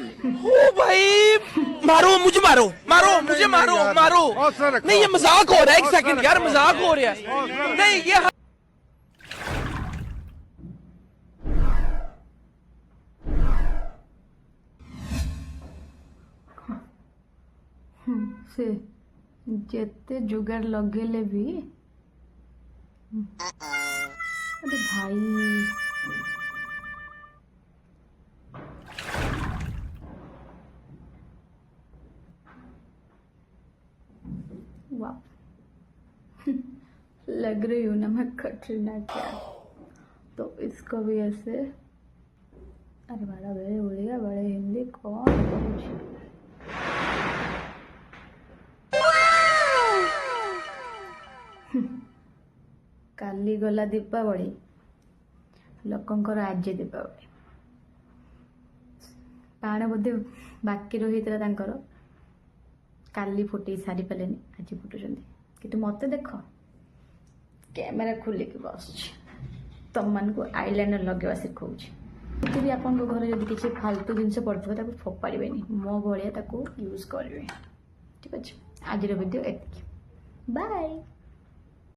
ओ भाई, मारो मुझे, मारो मारो मुझे, मारो मारो। नहीं ये मजाक हो रहा है, एक सेकंड यार, मजाक हो रहा है। नहीं ये से जेते जुगाड़ लगेले भी अरे भाई वाह लग रही हूँ ना मैं कटरीना क्या। तो इसको भी ऐसे, अरे बड़ा बड़े उड़िया बड़े हिंदी कौन बोलुଛି। काली गला दीपावली, लोकंकर आज दीपावली। बाण बोधे बाकी रही तांकर, काली फुटे सारी पारे आज फुटुंट कि मत देख कैमेरा खोलिक बस तुम मान को आईलाइनर लगेवा सिखाऊँ। भी आप घर जब किसी फालतू जिन पड़ता फोपाड़े मो भाया यूज करेंगे। ठीक अच्छे आज वीडियो एतिक बाय।